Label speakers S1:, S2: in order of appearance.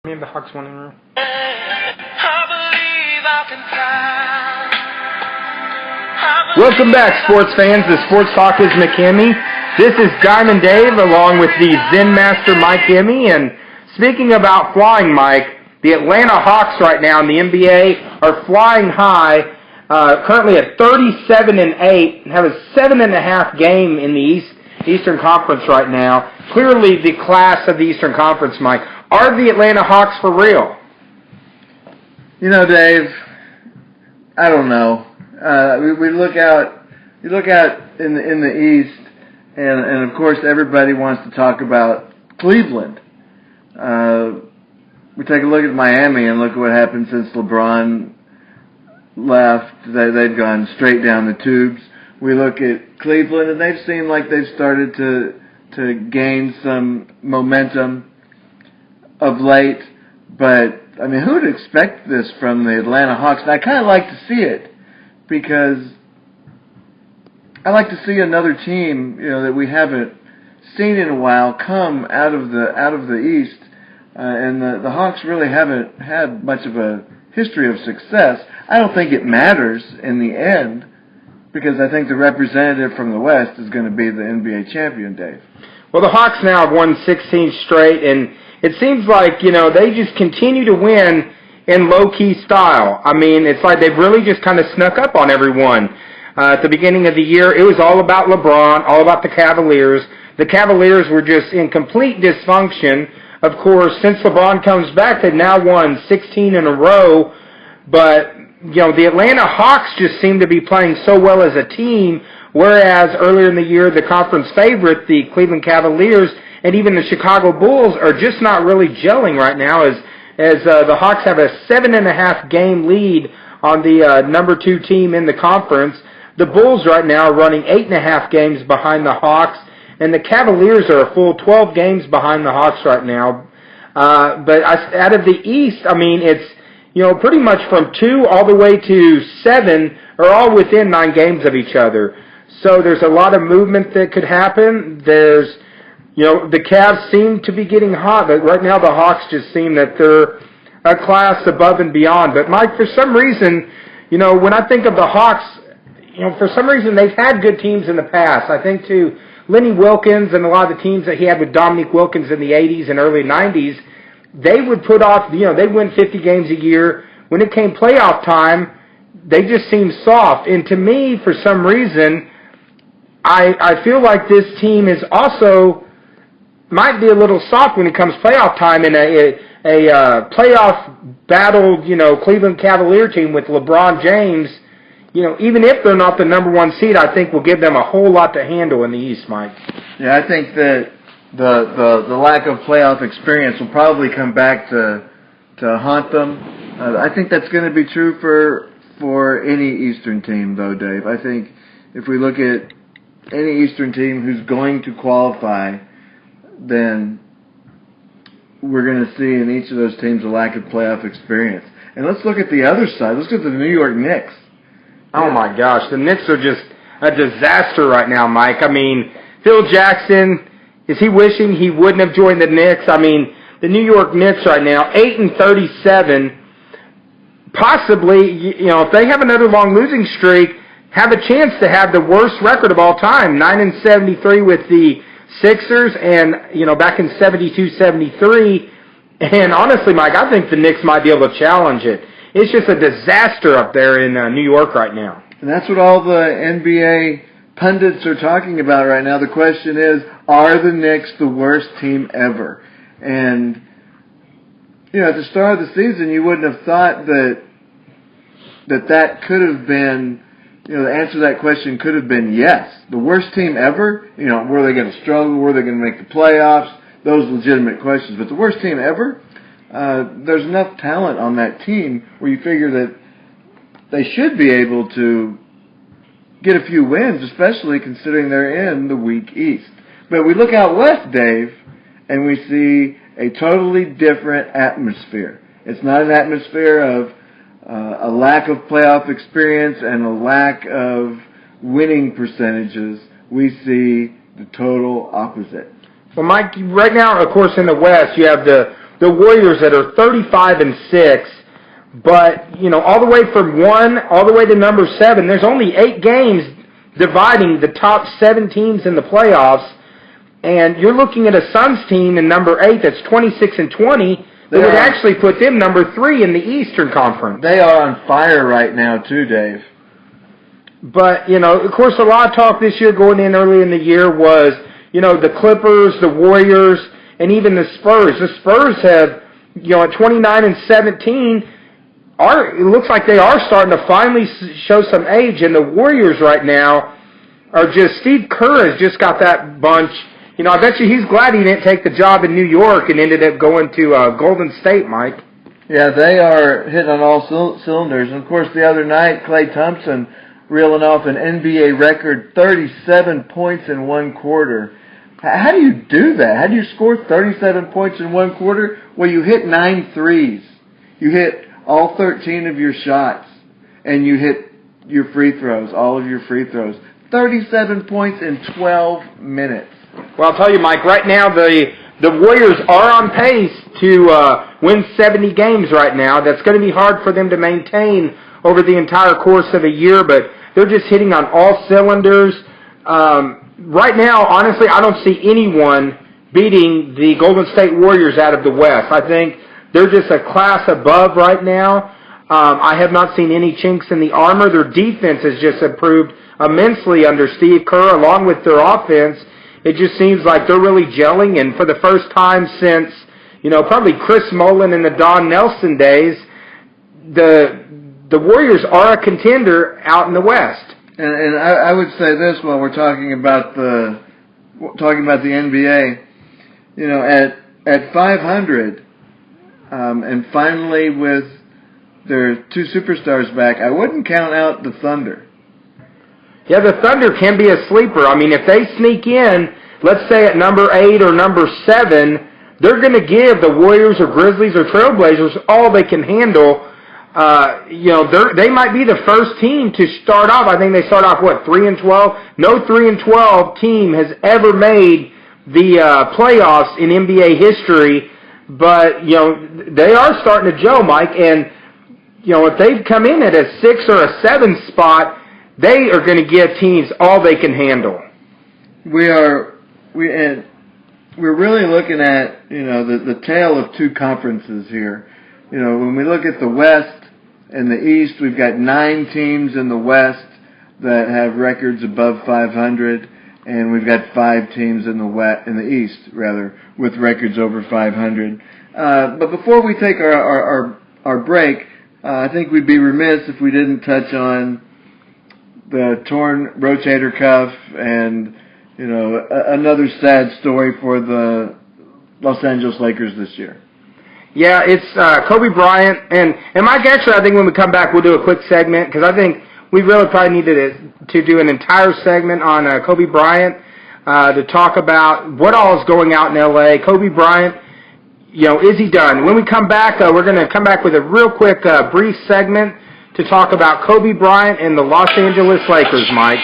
S1: The Hawks won in a row. Welcome back, sports fans. The Sports Talk is McKimmie. This is Diamond Dave along with the Zen Master Mike Hemme. And speaking about flying, Mike, the Atlanta Hawks right now in the NBA are flying high, currently at 37-8, and have a 7.5 game in the Eastern Conference right now. Clearly the class of the Eastern Conference, Mike. Are the Atlanta Hawks for real?
S2: You know, Dave, I don't know. We look out in the East, and of course everybody wants to talk about Cleveland. We take a look at Miami and look at what happened since LeBron left. They've gone straight down the tubes. We look at Cleveland, and they've seemed like they've started to gain some momentum of late. But, I mean, who would expect this from the Atlanta Hawks? And I kind of like to see it because I like to see another team, you know, that we haven't seen in a while come out of the East. And the Hawks really haven't had much of a history of success. I don't think it matters in the end because I think the representative from the West is going to be the NBA champion, Dave.
S1: Well, the Hawks now have won 16 straight, and it seems like, you know, they just continue to win in low-key style. I mean, it's like they've really just kind of snuck up on everyone. At the beginning of the year, it was all about LeBron, all about the Cavaliers. The Cavaliers were just in complete dysfunction. Of course, since LeBron comes back, they've now won 16 in a row. But, you know, the Atlanta Hawks just seem to be playing so well as a team, whereas earlier in the year, the conference favorite, the Cleveland Cavaliers, and even the Chicago Bulls are just not really gelling right now as the Hawks have a 7.5 game lead on the number 2 team in the conference. The Bulls right now are running 8.5 games behind the Hawks, and the Cavaliers are a full 12 games behind the Hawks right now. But out of the East, I mean, it's, you know, pretty much from 2 all the way to 7 are all within 9 games of each other. So there's a lot of movement that could happen. There's, you know, the Cavs seem to be getting hot, but right now the Hawks just seem that they're a class above and beyond. But, Mike, for some reason, you know, when I think of the Hawks, you know, for some reason they've had good teams in the past. I think, too, Lenny Wilkens and a lot of the teams that he had with Dominique Wilkins in the 80s and early 90s, they would put off, you know, they'd win 50 games a year. When it came playoff time, they just seemed soft. And to me, for some reason, I feel like this team is also might be a little soft when it comes playoff time in a playoff battled, you know, Cleveland Cavalier team with LeBron James. You know, even if they're not the number 1 seed, I think will give them a whole lot to handle in the East, Mike.
S2: Yeah, I think that the lack of playoff experience will probably come back to haunt them. I think that's going to be true for any Eastern team, though, Dave. I think if we look at any Eastern team who's going to qualify, then we're going to see in each of those teams a lack of playoff experience. And let's look at the other side. Let's look at the New York Knicks.
S1: Oh, my gosh. The Knicks are just a disaster right now, Mike. I mean, Phil Jackson, is he wishing he wouldn't have joined the Knicks? I mean, the New York Knicks right now, 8-37, possibly, you know, if they have another long losing streak, have a chance to have the worst record of all time, 9-73 with the Sixers, and, you know, back in 72-73. And honestly, Mike, I think the Knicks might be able to challenge it. It's just a disaster up there in New York right now.
S2: And that's what all the NBA pundits are talking about right now. The question is, are the Knicks the worst team ever? And, you know, at the start of the season, you wouldn't have thought that could have been, you know, the answer to that question could have been yes. The worst team ever? You know, were they going to struggle? Were they going to make the playoffs? Those legitimate questions. But the worst team ever? There's enough talent on that team where you figure that they should be able to get a few wins, especially considering they're in the weak East. But we look out west, Dave, and we see a totally different atmosphere. It's not an atmosphere of a lack of playoff experience and a lack of winning percentages. We see the total opposite.
S1: Well, Mike, right now, of course, in the West, you have the the Warriors that are 35-6, but, you know, all the way from 1 all the way to number 7, there's only 8 games dividing the top 7 teams in the playoffs, and you're looking at a Suns team in number 8 that's 26-20 that would actually put them number 3 in the Eastern Conference.
S2: They are on fire right now too, Dave.
S1: But, you know, of course, a lot of talk this year going in early in the year was, you know, the Clippers, the Warriors, and even the Spurs. The Spurs have, you know, at 29-17, it looks like they are starting to finally show some age, and the Warriors right now are just, Steve Kerr has just got that bunch. You know, I bet you he's glad he didn't take the job in New York and ended up going to Golden State, Mike.
S2: Yeah, they are hitting on all cylinders. And, of course, the other night, Klay Thompson reeling off an NBA record 37 points in one quarter. How do you do that? How do you score 37 points in one quarter? Well, you hit 9 threes. You hit all 13 of your shots, and you hit your free throws, all of your free throws. 37 points in 12 minutes.
S1: Well, I'll tell you, Mike, right now the Warriors are on pace to win 70 games right now. That's going to be hard for them to maintain over the entire course of a year, but they're just hitting on all cylinders. Right now, honestly, I don't see anyone beating the Golden State Warriors out of the West. I think they're just a class above right now. I have not seen any chinks in the armor. Their defense has just improved immensely under Steve Kerr, along with their offense. It just seems like they're really gelling, and for the first time since, you know, probably Chris Mullin and the Don Nelson days, the Warriors are a contender out in the West.
S2: And I would say this while we're talking about the NBA, you know, at 500, and finally with their 2 superstars back, I wouldn't count out the Thunder.
S1: Yeah, the Thunder can be a sleeper. I mean, if they sneak in, let's say at number 8 or number 7, they're going to give the Warriors or Grizzlies or Trailblazers all they can handle. You know, they might be the first team to start off. I think they start off, 3-12? No 3-12 team has ever made the playoffs in NBA history. But, you know, they are starting to gel, Mike. And, you know, if they've come in at a 6 or a 7 spot, they are going to give teams all they can handle.
S2: We're really looking at, you know, the tale of 2 conferences here. You know, when we look at the West and the East, we've got 9 teams in the West that have records above 500, and we've got 5 teams in the East with records over 500. But before we take our break, I think we'd be remiss if we didn't touch on the torn rotator cuff and, you know, another sad story for the Los Angeles Lakers this year.
S1: Yeah, it's Kobe Bryant. And Mike, actually, I think when we come back, we'll do a quick segment, because I think we really probably needed to do an entire segment on Kobe Bryant to talk about what all is going out in L.A. Kobe Bryant, you know, is he done? When we come back, we're going to come back with a real quick brief segment to talk about Kobe Bryant and the Los Angeles Lakers, Mike.